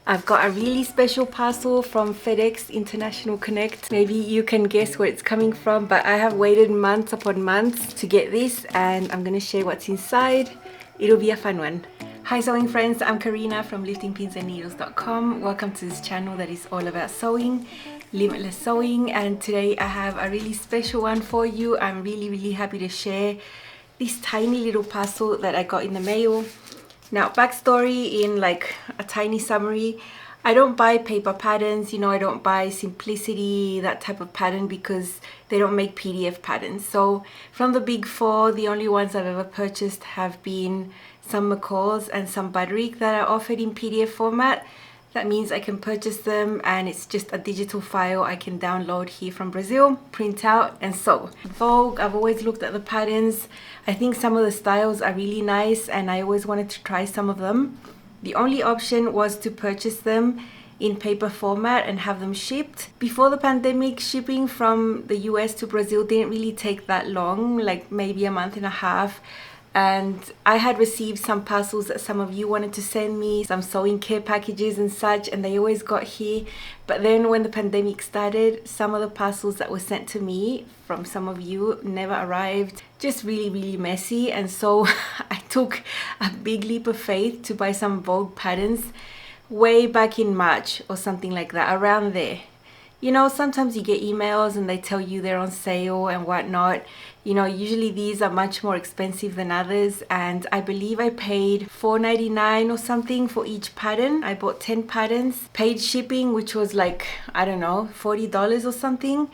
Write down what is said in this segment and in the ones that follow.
I've got a really special parcel from FedEx International Connect. Maybe you can guess where it's coming from, but I have waited months upon months to get this, and I'm gonna share what's inside. It'll be a fun one. Hi sewing friends, I'm Karina from liftingpinsandneedles.com. Welcome to this channel that is all about sewing, limitless sewing, and today I have a really special one for you. I'm really happy to share this tiny little parcel that I got in the mail. Now, backstory in like a tiny summary. I don't buy paper patterns, you know, I don't buy Simplicity, that type of pattern, because they don't make PDF patterns. So from the big four, the only ones I've ever purchased have been some McCall's and some Butterick that are offered in PDF format. That means I can purchase them and it's just a digital file I can download here from Brazil, print out and sew. Vogue, I've always looked at the patterns. I think some of the styles are really nice and I always wanted to try some of them. The only option was to purchase them in paper format and have them shipped. Before the pandemic, shipping from the US to Brazil didn't really take that long, like maybe a month and a half. And I had received some parcels that some of you wanted to send me, some sewing care packages and such, and they always got here. But then when the pandemic started, some of the parcels that were sent to me from some of you never arrived. Just really messy. And so I took a big leap of faith to buy some Vogue patterns way back in March or something like that, around there. You know, sometimes you get emails and they tell you they're on sale and whatnot. You know, usually these are much more expensive than others, and I believe I paid $4.99 or something for each pattern. I bought 10 patterns, paid shipping, which was like, I don't know, $40 or something,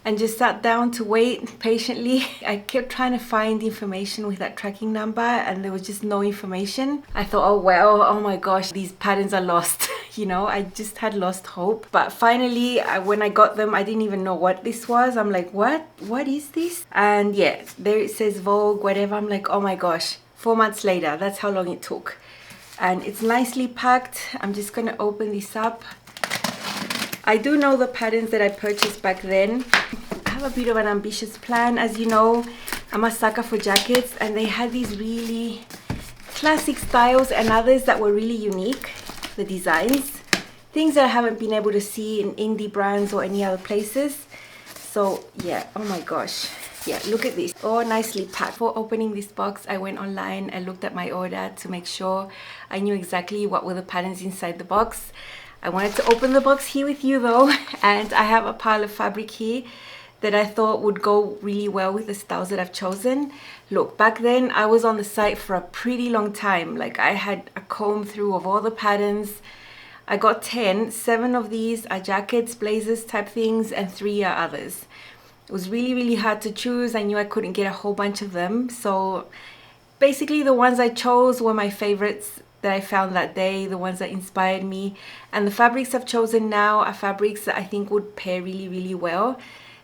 and just sat down to wait patiently. I kept trying to find information with that tracking number and there was just no information. I thought, oh well, oh my gosh, these patterns are lost. You know, I just had lost hope. But finally, when I got them, I didn't even know what this was. I'm like, what is this? And yeah, there it says Vogue, whatever. I'm like, oh my gosh, 4 months later, that's how long it took. And it's nicely packed. I'm just gonna open this up. I do know the patterns that I purchased back then. I have a bit of an ambitious plan. As you know, I'm a sucker for jackets, and they had these really classic styles and others that were really unique. The designs, things that I haven't been able to see in indie brands or any other places. So yeah, oh my gosh, yeah, look at this, all nicely packed. Before opening this box, I went online and looked at my order to make sure I knew exactly what were the patterns inside the box. I wanted to open the box here with you though, and I have a pile of fabric here that I thought would go really well with the styles that I've chosen. Look, back then I was on the site for a pretty long time. Like, I had a comb through of all the patterns. I got 10, 7 of these are jackets, blazers type things, and 3 are others. It was really hard to choose. I knew I couldn't get a whole bunch of them. So basically the ones I chose were my favorites that I found that day, the ones that inspired me. And the fabrics I've chosen now are fabrics that I think would pair really well.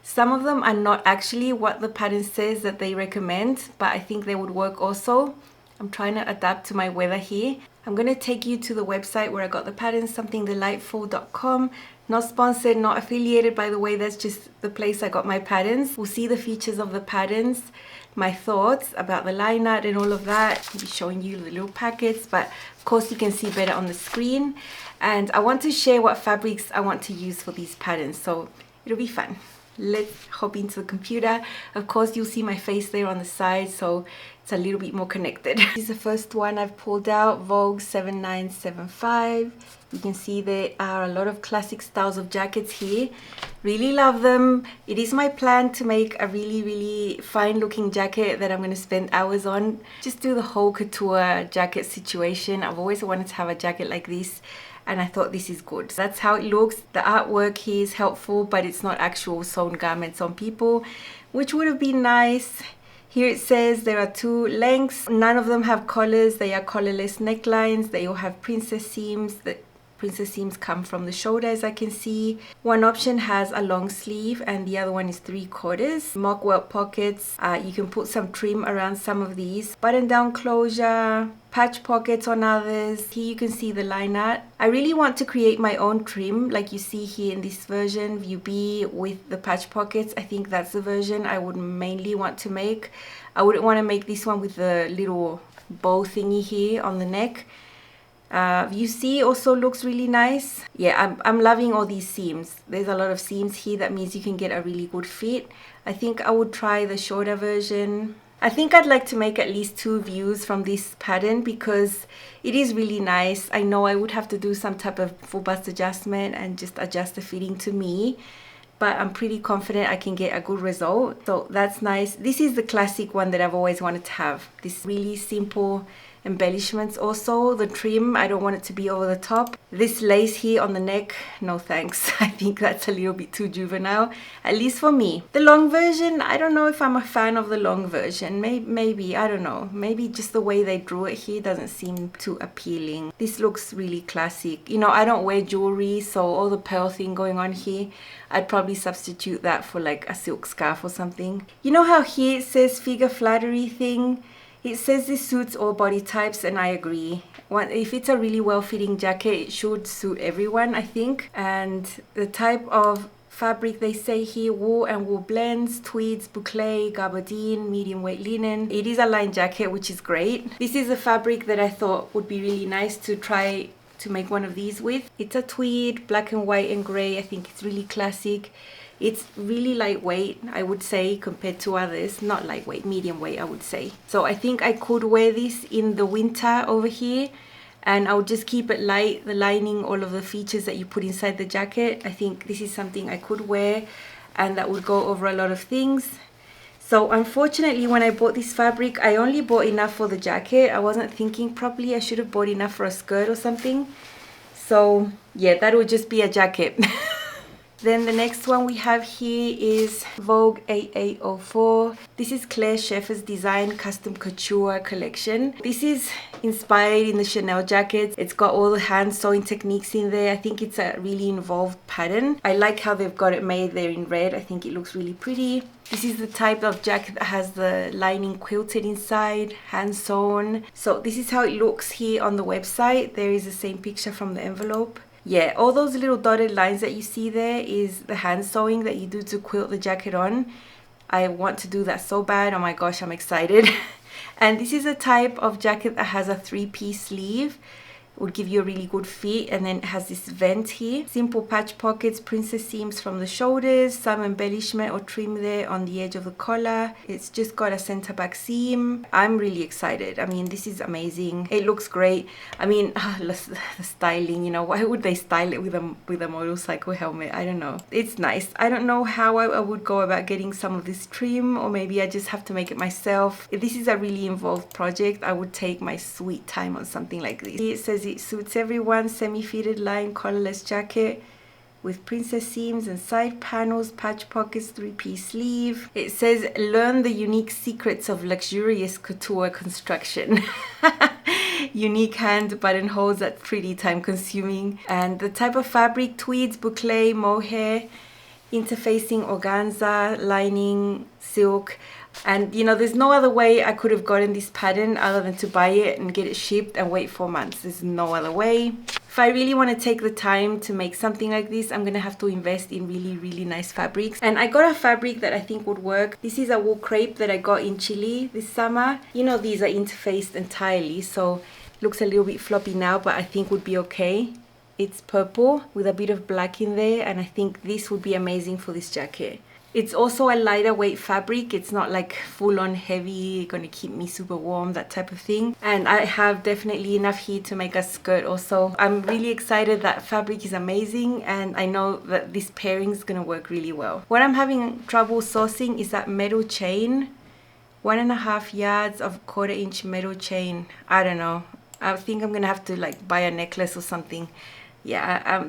Some of them are not actually what the pattern says that they recommend, but I think they would work also. I'm trying to adapt to my weather here. I'm going to take you to the website where I got the patterns, somethingdelightful.com. Not sponsored, not affiliated, by the way, that's just the place I got my patterns. We'll see the features of the patterns, my thoughts about the line art and all of that. I'll be showing you the little packets, but of course you can see better on the screen. And I want to share what fabrics I want to use for these patterns, so it'll be fun. Let's hop into the computer. Of course you'll see my face there on the side, so it's a little bit more connected. This is the first one I've pulled out, Vogue 7975. You can see there are a lot of classic styles of jackets here. Really love them. It is my plan to make a really fine looking jacket that I'm going to spend hours on. Just do the whole couture jacket situation. I've always wanted to have a jacket like this, and I thought this is good. That's how it looks. The artwork here is helpful, but it's not actual sewn garments on people, which would have been nice. Here it says there are 2 lengths. None of them have collars. They are collarless necklines. They all have princess seams. The princess seams come from the shoulder, as I can see. One option has a long sleeve and the other one is 3/4. Mock welt pockets. You can put some trim around some of these. Button down closure. Patch pockets on others. Here you can see the line art. I really want to create my own trim like you see here in this version, View B, with the patch pockets. I think that's the version I would mainly want to make. I wouldn't want to make this one with the little bow thingy here on the neck. You see, also looks really nice. Yeah, I'm loving all these seams. There's a lot of seams here. That means you can get a really good fit. I think I would try the shorter version. I think I'd like to make at least 2 views from this pattern because it is really nice. I know I would have to do some type of full bust adjustment and just adjust the fitting to me, but I'm pretty confident I can get a good result. So that's nice. This is the classic one that I've always wanted to have. This really simple embellishments. Also the trim, I don't want it to be over the top. This lace here on the neck, no thanks. I think that's a little bit too juvenile, at least for me. The long version, I don't know if I'm a fan of the long version. Maybe, I don't know, maybe just the way they drew it here doesn't seem too appealing. This looks really classic. You know, I don't wear jewelry, so all the pearl thing going on here, I'd probably substitute that for like a silk scarf or something. You know how here it says figure flattery thing? It says this suits all body types, and I agree. If it's a really well-fitting jacket, it should suit everyone, I think. And the type of fabric they say here, wool and wool blends, tweeds, boucle, gabardine, medium weight linen. It is a lined jacket, which is great. This is a fabric that I thought would be really nice to try to make one of these with. It's a tweed, black and white and grey. I think it's really classic. It's really lightweight, I would say, compared to others. Not lightweight, medium weight, I would say. So I think I could wear this in the winter over here, and I would just keep it light, the lining, all of the features that you put inside the jacket. I think this is something I could wear, and that would go over a lot of things. So unfortunately, when I bought this fabric, I only bought enough for the jacket. I wasn't thinking properly. I should have bought enough for a skirt or something. So yeah, that would just be a jacket. Then the next one we have here is Vogue 8804. This is Claire Schaeffer's design custom couture collection. This is inspired in the Chanel jackets. It's got all the hand sewing techniques in there. I think it's a really involved pattern. I like how they've got it made there in red. I think it looks really pretty. This is the type of jacket that has the lining quilted inside, hand sewn. So this is how it looks here on the website. There is the same picture from the envelope. Yeah, all those little dotted lines that you see there is the hand sewing that you do to quilt the jacket on. I want to do that so bad. Oh my gosh, I'm excited. And this is a type of jacket that has a 3-piece sleeve. Would give you a really good fit, and then it has this vent here. Simple patch pockets, princess seams from the shoulders, some embellishment or trim there on the edge of the collar. It's just got a center back seam. I'm really excited. I mean, this is amazing. It looks great. I mean, the styling, you know, why would they style it with a motorcycle helmet? I don't know. It's nice. I don't know how I would go about getting some of this trim, or maybe I just have to make it myself. If this is a really involved project, I would take my sweet time on something like this. It says it suits everyone, semi-fitted line collarless jacket with princess seams and side panels, patch pockets, 3-piece sleeve. It says learn the unique secrets of luxurious couture construction. Unique hand buttonholes, that's pretty time consuming. And the type of fabric, tweeds, boucle, mohair, interfacing organza, lining, silk. And you know, there's no other way I could have gotten this pattern other than to buy it and get it shipped and wait 4 months. There's no other way. If I really want to take the time to make something like this, I'm gonna have to invest in really nice fabrics. And I got a fabric that I think would work. This is a wool crepe that I got in Chile this summer. You know, these are interfaced entirely, so it looks a little bit floppy now, but I think would be okay. It's purple with a bit of black in there, and I think this would be amazing for this jacket. It's also a lighter weight fabric. It's not like full on heavy, gonna keep me super warm, that type of thing. And I have definitely enough here to make a skirt also. I'm really excited. That fabric is amazing, and I know that this pairing is gonna work really well. What I'm having trouble sourcing is that metal chain. 1.5 yards of 1/4 inch metal chain. I don't know. I think I'm gonna have to like buy a necklace or something. Yeah,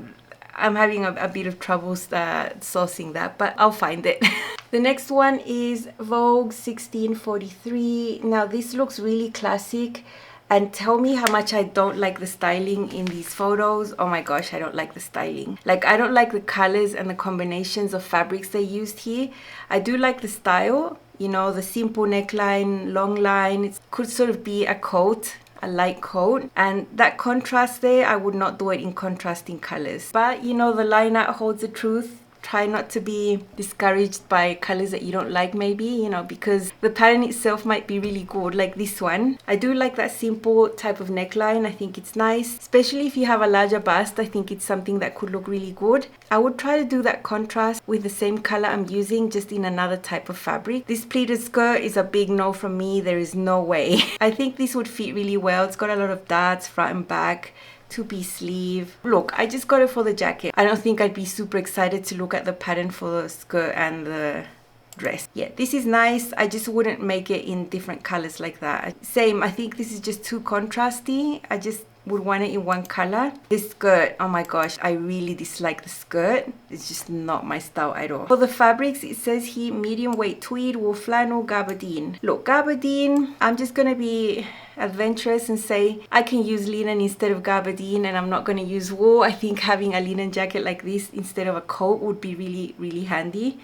I'm having a bit of trouble sourcing that, but I'll find it. The next one is Vogue 1643. Now this looks really classic, and tell me how much I don't like the styling in these photos. Oh my gosh, I don't like the styling. Like, I don't like the colors and the combinations of fabrics they used here. I do like the style, you know, the simple neckline, long line. It could sort of be a coat, a light coat, and that contrast there, I would not do it in contrasting colors. But you know, the line art holds the truth. try not to be discouraged by colors that you don't like, maybe, you know, because the pattern itself might be really good, like this one. I do like that simple type of neckline. I think it's nice, especially if you have a larger bust. I think it's something that could look really good. I would try to do that contrast with the same color I'm using, just in another type of fabric. This pleated skirt is a big no from me. There is no way. I think this would fit really well. It's got a lot of darts front and back, two-piece sleeve. Look, I just got it for the jacket. I don't think I'd be super excited to look at the pattern for the skirt and the dress. Yeah, this is nice. I just wouldn't make it in different colors like that. Same, I think this is just too contrasty. I just would want it in one color. This skirt, oh my gosh, I really dislike the skirt. It's just not my style at all. For the fabrics, it says here medium weight tweed, wool flannel, gabardine. Look, gabardine, I'm just gonna be adventurous and say I can use linen instead of gabardine, and I'm not going to use wool. I think having a linen jacket like this instead of a coat would be really handy.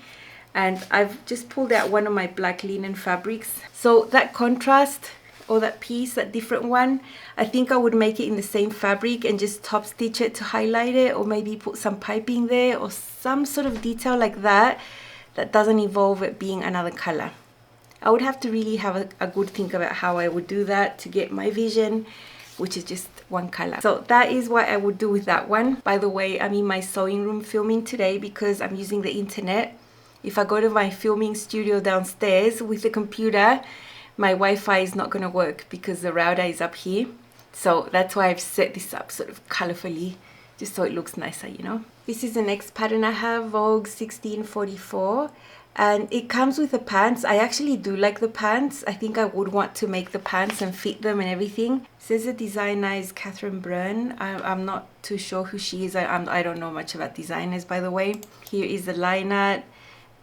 And I've just pulled out one of my black linen fabrics. So that contrast, or that piece, that different one, I think I would make it in the same fabric and just top stitch it to highlight it, or maybe put some piping there or some sort of detail like that that doesn't involve it being another color. I would have to really have a good think about how I would do that to get my vision, which is just one color. So that is what I would do with that one. By the way, I'm in my sewing room filming today because I'm using the internet. If I go to my filming studio downstairs with the computer, my Wi-Fi is not going to work because the router is up here. So that's why I've set this up sort of colorfully, just so it looks nicer, you know. This is the next pattern I have, Vogue 1644. And it comes with the pants. I actually do like the pants. I think I would want to make the pants and fit them and everything. It says the designer is Catherine Byrne. I'm not too sure who she is. I don't know much about designers, by the way. Here is the liner.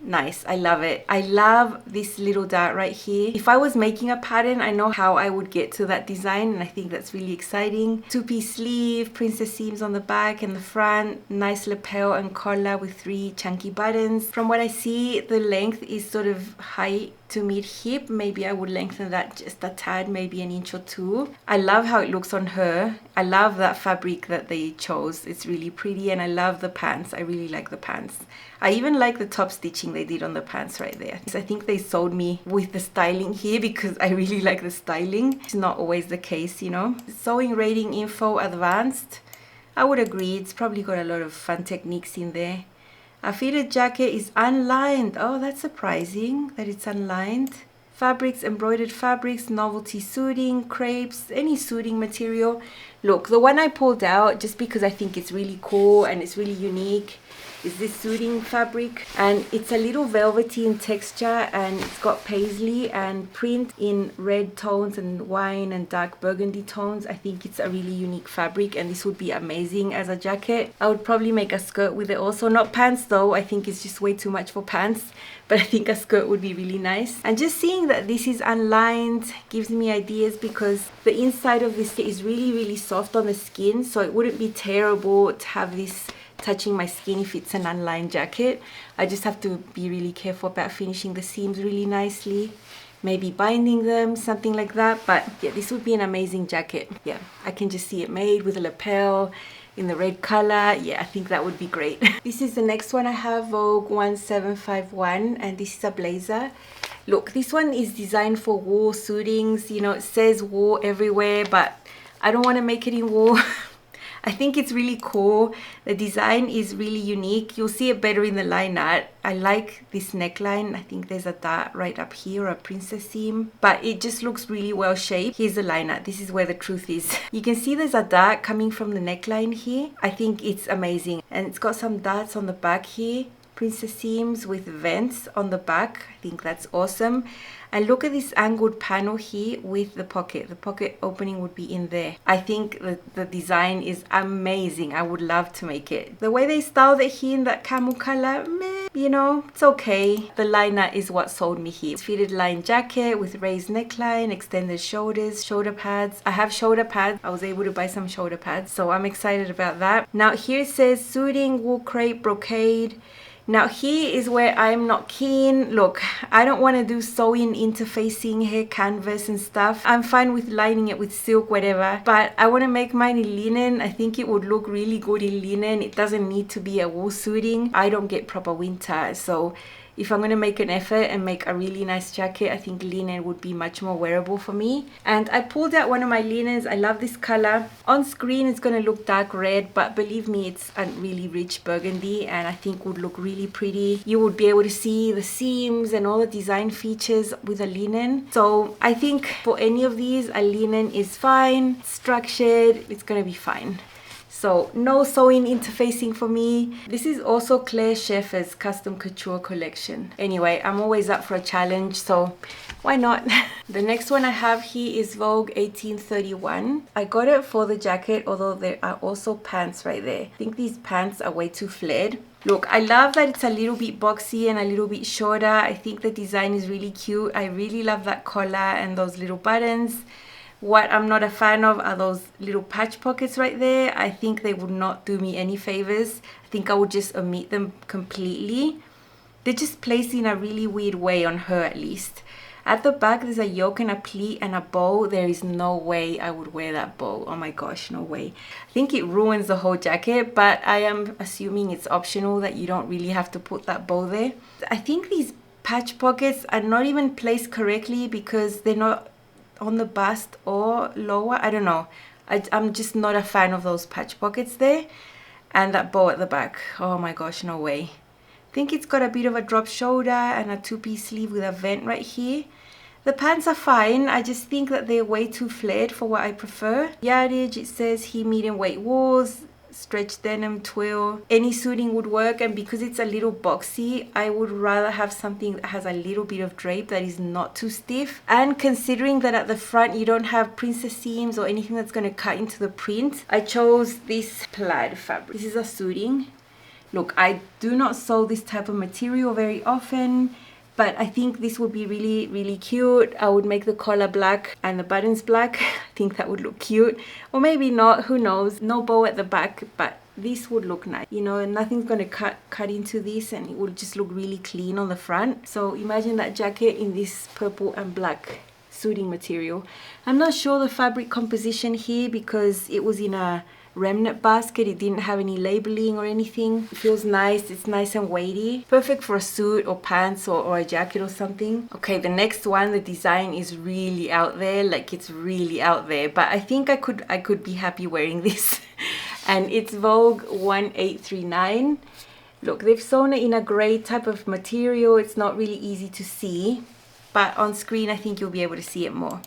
Nice, I love it. I love this little dart right here. If I was making a pattern, I know how I would get to that design, and I think that's really exciting. Two-piece sleeve, princess seams on the back and the front, nice lapel and collar with 3 chunky buttons. From what I see, the length is sort of high to mid hip. Maybe I would lengthen that just a tad, maybe an inch or 2. I love how it looks on her. I love that fabric that they chose. It's really pretty, and I love the pants. I really like the pants. I even like the top stitching they did on the pants right there. I think they sold me with the styling here because I really like the styling. It's not always the case, you know. Sewing rating info advanced. I would agree, it's probably got a lot of fun techniques in there. A fitted jacket is unlined. Oh, that's surprising that it's unlined. Fabrics, embroidered fabrics, novelty suiting, crepes, any suiting material. Look, the one I pulled out just because I think it's really cool and it's really unique is this suiting fabric, and it's a little velvety in texture, and it's got paisley and print in red tones and wine and dark burgundy tones. I think it's a really unique fabric, and this would be amazing as a jacket. I would probably make a skirt with it also, not pants though. I think it's just way too much for pants, but I think a skirt would be really nice. And just seeing that this is unlined gives me ideas, because the inside of this is really soft on the skin, so it wouldn't be terrible to have this touching my skin if it's an unlined jacket. I just have to be really careful about finishing the seams really nicely, maybe binding them, something like that. But yeah, this would be an amazing jacket. Yeah, I can just see it made with a lapel in the red color. Yeah, I think that would be great. This is the next one I have, Vogue 1751, and this is a blazer. Look, this one is designed for wool suitings. You know, it says wool everywhere, but I don't want to make it in wool. I think it's really cool. The design is really unique. You'll see it better in the line art. I like this neckline. I think there's a dart right up here, or a princess seam, but it just looks really well shaped. Here's the line art. This is where the truth is. You can see there's a dart coming from the neckline here. I think it's amazing, and it's got some darts on the back here, princess seams with vents on the back. I think that's awesome. And look at this angled panel here with the pocket. The pocket opening would be in there. I think the design is amazing. I would love to make it. The way they styled it here in that camel color, meh, you know, it's okay. The liner is what sold me here. It's fitted line jacket with raised neckline, extended shoulders, shoulder pads. I have shoulder pads. I was able to buy some shoulder pads, so I'm excited about that. Now here it says suiting, wool crepe, brocade. Now here is where I'm not keen. Look, I don't want to do sewing, interfacing, hair canvas and stuff. I'm fine with lining it with silk, whatever, but I want to make mine in linen. I think it would look really good in linen. It doesn't need to be a wool suiting. I don't get proper winter, so if I'm going to make an effort and make a really nice jacket, I think linen would be much more wearable for me. And I pulled out one of my linens. I love this color. On screen, it's going to look dark red, but believe me, it's a really rich burgundy and I think would look really pretty. You would be able to see the seams and all the design features with a linen. So I think for any of these, a linen is fine. Structured, it's going to be fine. So no sewing interfacing for me. This is also Claire Schaeffer's custom couture collection. Anyway, I'm always up for a challenge, so why not? The next one I have here is Vogue 1831. I got it for the jacket, although there are also pants right there. I think these pants are way too flared. Look, I love that it's a little bit boxy and a little bit shorter. I think the design is really cute. I really love that collar and those little buttons. What I'm not a fan of are those little patch pockets right there. I think they would not do me any favors. I think I would just omit them completely. They're just placed in a really weird way on her, at least. At the back, there's a yoke and a pleat and a bow. There is no way I would wear that bow. Oh my gosh, no way. I think it ruins the whole jacket, but I am assuming it's optional, that you don't really have to put that bow there. I think these patch pockets are not even placed correctly because they're not on the bust or lower. I don't know. I'm just not a fan of those patch pockets there. And that bow at the back. Oh my gosh, no way. I think it's got a bit of a drop shoulder and a two-piece sleeve with a vent right here. The pants are fine. I just think that they're way too flared for what I prefer. Yardage, it says here medium weight wools, stretch denim, twill. Any suiting would work, and because it's a little boxy, I would rather have something that has a little bit of drape that is not too stiff. And considering that at the front you don't have princess seams or anything that's going to cut into the print, I chose this plaid fabric. This is a suiting. Look, I do not sew this type of material very often, but I think this would be really, really cute. I would make the collar black and the buttons black. I think that would look cute. Or maybe not, who knows. No bow at the back, but this would look nice. You know, nothing's going to cut into this, and it will just look really clean on the front. So imagine that jacket in this purple and black suiting material. I'm not sure the fabric composition here because it was in a remnant basket. It didn't have any labeling or anything. It feels nice. It's nice and weighty. Perfect for a suit or pants or a jacket or something. Okay, the next one, the design is really out there. Like, it's really out there, but I think I could be happy wearing this. And it's Vogue 1839. Look, they've sewn it in a gray type of material. It's not really easy to see, but on screen I think you'll be able to see it more.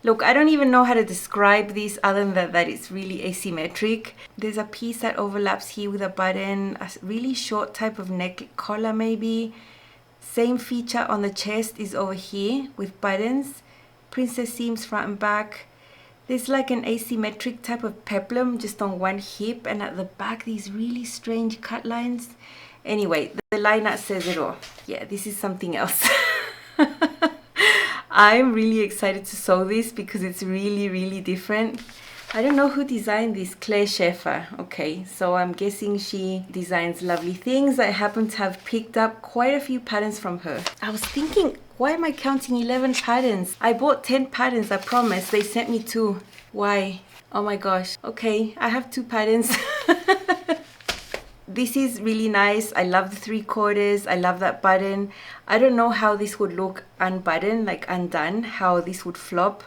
Look, I don't even know how to describe this other than that it's really asymmetric. There's a piece that overlaps here with a button, a really short type of neck collar maybe. Same feature on the chest is over here with buttons. Princess seams front and back. There's like an asymmetric type of peplum just on one hip, and at the back these really strange cut lines. Anyway, the liner says it all. Yeah, this is something else. I'm really excited to sew this because it's really, really different. I don't know who designed this. Claire Schaeffer. Okay, so I'm guessing she designs lovely things. I happen to have picked up quite a few patterns from her. I was thinking, why am I counting 11 patterns? I bought 10 patterns, I promise. They sent me 2. Why? Oh my gosh. Okay, I have 2 patterns. This is really nice. I love the 3/4. I love that button. I don't know how this would look unbuttoned, like undone, how this would flop.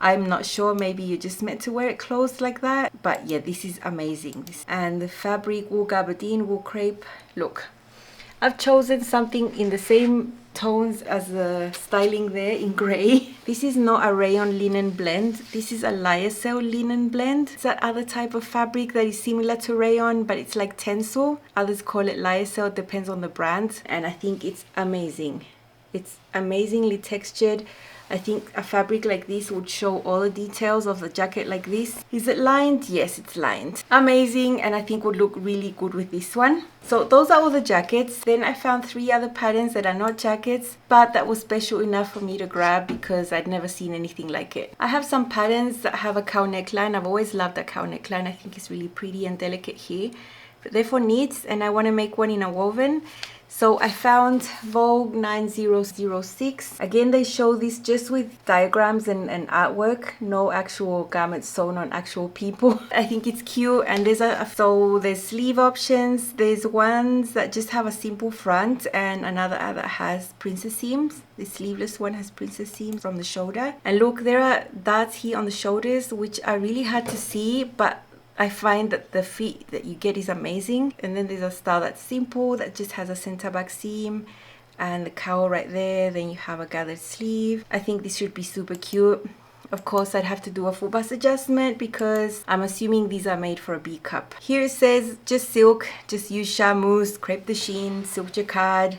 I'm not sure. Maybe you're just meant to wear it closed like that. But yeah, this is amazing. And the fabric, wool gabardine, wool crepe. Look, I've chosen something in the same tones as the styling there in grey. This is not a rayon linen blend. This is a lyocell linen blend. It's that other type of fabric that is similar to rayon, but it's like tencel. Others call it lyocell, depends on the brand. And I think it's amazing. It's amazingly textured. I think a fabric like this would show all the details of the jacket like this. Is it lined? Yes, it's lined. Amazing, and I think would look really good with this one. So those are all the jackets. Then I found 3 other patterns that are not jackets, but that was special enough for me to grab because I'd never seen anything like it. I have some patterns that have a cow neckline. I've always loved a cow neckline. I think it's really pretty and delicate here. they're for knits, and I want to make one in a woven. So I found Vogue 9006. Again, they show this just with diagrams and artwork, no actual garments sewn on actual people. I think it's cute, and there's sleeve options. There's ones that just have a simple front, and another that has princess seams. The sleeveless one has princess seams from the shoulder. And look, there are dots here on the shoulders, which are really hard to see, but I find that the fit that you get is amazing. And then there's a style that's simple, that just has a center back seam and the cowl right there. Then you have a gathered sleeve. I think this should be super cute. Of course, I'd have to do a full bust adjustment because I'm assuming these are made for a B cup. Here it says just silk, just use charmeuse, crepe de chine, silk jacquard.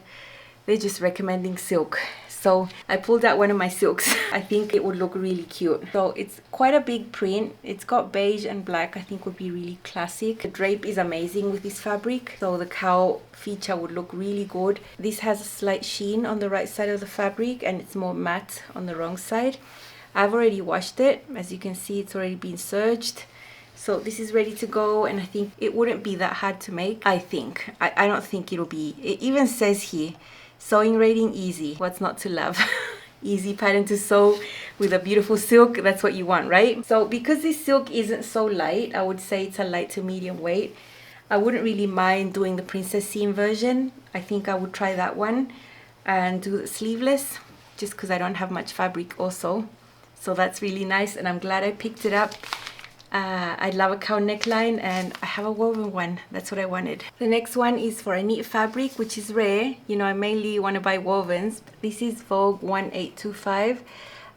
They're just recommending silk. So I pulled out one of my silks. I think it would look really cute. So it's quite a big print. It's got beige and black. I think would be really classic. The drape is amazing with this fabric. So the cowl feature would look really good. This has a slight sheen on the right side of the fabric, and it's more matte on the wrong side. I've already washed it. As you can see, it's already been serged. So this is ready to go, and I think it wouldn't be that hard to make. I think. I don't think it'll be. It even says here, sewing rating easy. What's not to love? Easy pattern to sew with a beautiful silk. That's what you want, right? So because this silk isn't so light, I would say it's a light to medium weight. I wouldn't really mind doing the princess seam version. I think I would try that one and do the sleeveless, just because I don't have much fabric also. So that's really nice, and I'm glad I picked it up. I love a cowl neckline, and I have a woven one. That's what I wanted. The next one is for a knit fabric, which is rare. You know, I mainly want to buy wovens. This is Vogue 1825,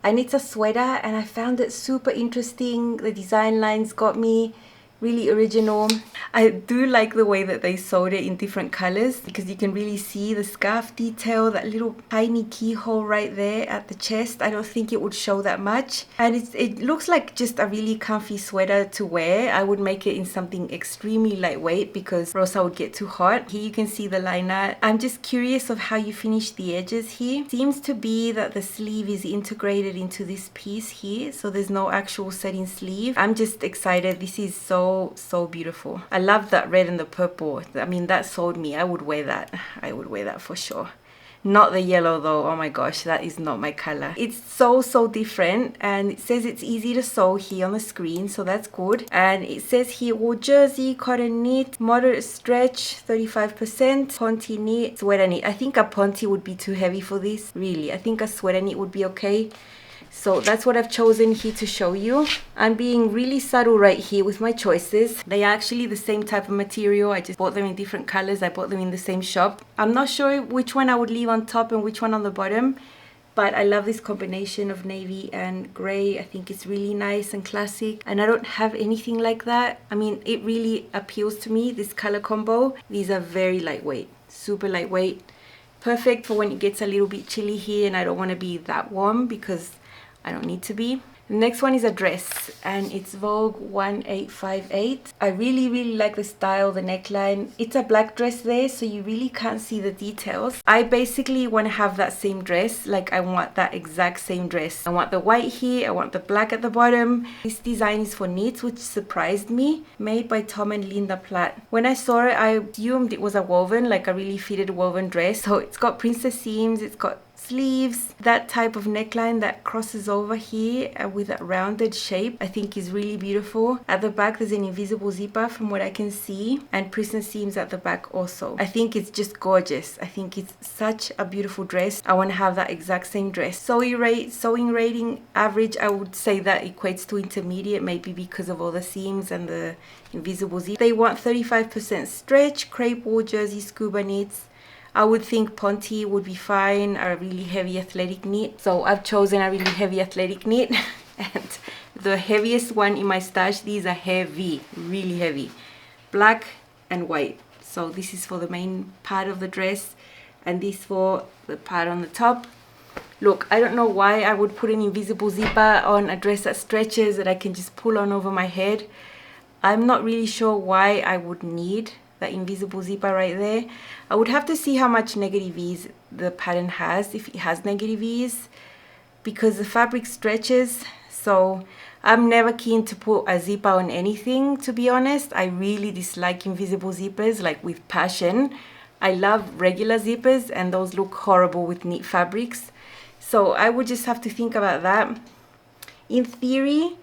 and it's a sweater, and I found it super interesting. The design lines got me. Really original. I do like the way that they sewed it in different colors, because you can really see the scarf detail, that little tiny keyhole right there at the chest. I don't think it would show that much, and it looks like just a really comfy sweater to wear. I would make it in something extremely lightweight because Rosa would get too hot. Here you can see the liner. I'm just curious of how you finish the edges here. Seems to be that the sleeve is integrated into this piece here, so there's no actual setting sleeve. I'm just excited. This is so beautiful. I love that red and the purple. I mean, that sold me. I would wear that. I would wear that for sure. Not the yellow though. Oh my gosh, that is not my color. It's so different, and it says it's easy to sew here on the screen, so that's good. And it says here wool jersey, cotton knit, moderate stretch, 35%, ponte knit, sweater knit. I think a ponte would be too heavy for this, really. I think a sweater knit would be okay. So that's what I've chosen here to show you. I'm being really subtle right here with my choices. They are actually the same type of material. I just bought them in different colors. I bought them in the same shop. I'm not sure which one I would leave on top and which one on the bottom, but I love this combination of navy and gray. I think it's really nice and classic, and I don't have anything like that. I mean, it really appeals to me, this color combo. These are very lightweight, super lightweight. Perfect for when it gets a little bit chilly here and I don't want to be that warm, because I don't need to be. The next one is a dress, and it's Vogue 1858. I really like the style, the neckline. It's a black dress there, so you really can't see the details. I basically want to have that same dress. Like, I want that exact same dress. I want the white here, I want the black at the bottom. This design is for knits, which surprised me. Made by Tom and Linda Platt. When I saw it, I assumed it was a woven, like a really fitted woven dress. So it's got princess seams, it's got sleeves, that type of neckline that crosses over here with a rounded shape, I think is really beautiful. At the back there's an invisible zipper from what I can see, and princess seams at the back also. I think it's just gorgeous. I think it's such a beautiful dress. I want to have that exact same dress. Sewing rating average, I would say that equates to intermediate, maybe because of all the seams and the invisible zip. They want 35% stretch, crepe wool jersey, scuba knits. I would think ponte would be fine, a really heavy athletic knit. So I've chosen a really heavy athletic knit. And the heaviest one in my stash, these are heavy, really heavy. Black and white. So this is for the main part of the dress, and this for the part on the top. Look, I don't know why I would put an invisible zipper on a dress that stretches, that I can just pull on over my head. I'm not really sure why I would need that invisible zipper right there. I would have to see how much negative ease the pattern has, if it has negative ease, because the fabric stretches. So I'm never keen to put a zipper on anything, to be honest. I really dislike invisible zippers, like with passion. I love regular zippers and those look horrible with neat fabrics. So I would just have to think about that. In theory,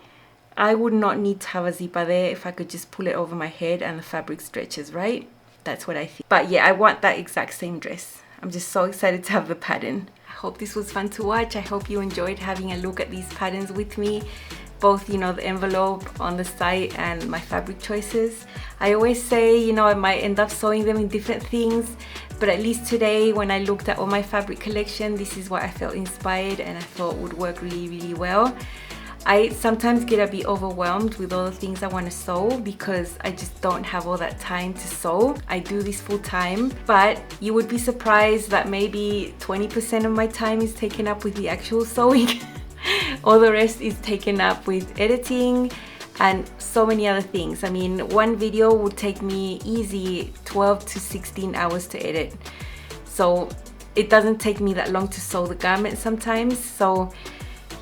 I would not need to have a zipper there if I could just pull it over my head and the fabric stretches, right? That's what I think. But yeah, I want that exact same dress. I'm just so excited to have the pattern. I hope this was fun to watch. I hope you enjoyed having a look at these patterns with me. Both, you know, the envelope on the site and my fabric choices. I always say, you know, I might end up sewing them in different things, but at least today when I looked at all my fabric collection, this is what I felt inspired and I thought would work really, really well. I sometimes get a bit overwhelmed with all the things I want to sew because I just don't have all that time to sew. I do this full time, but you would be surprised that maybe 20% of my time is taken up with the actual sewing. All the rest is taken up with editing and so many other things. I mean, one video would take me easy 12 to 16 hours to edit. So it doesn't take me that long to sew the garment sometimes. So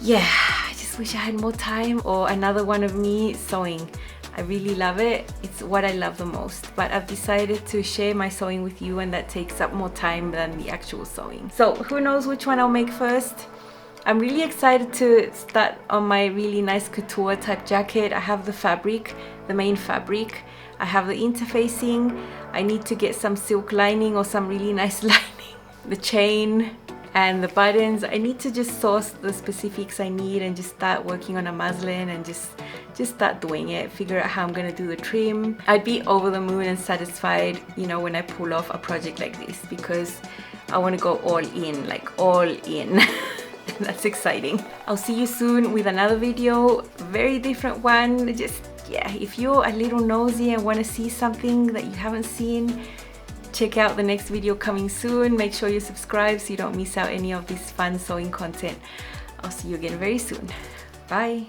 yeah, I just wish I had more time or another one of me sewing. I really love it. It's what I love the most. But I've decided to share my sewing with you, and that takes up more time than the actual sewing. So who knows which one I'll make first. I'm really excited to start on my really nice couture type jacket. I have the fabric, the main fabric. I have the interfacing. I need to get some silk lining or some really nice lining. The chain and the buttons. I need to just source the specifics I need and just start working on a muslin and just start doing it. Figure out how I'm gonna do the trim. I'd be over the moon and satisfied, you know, when I pull off a project like this because I want to go all in, like all in. That's exciting. I'll see you soon with another video, very different one. Just, yeah, if you're a little nosy and want to see something that you haven't seen, check out the next video coming soon. Make sure you subscribe so you don't miss out any of this fun sewing content. I'll see you again very soon. Bye.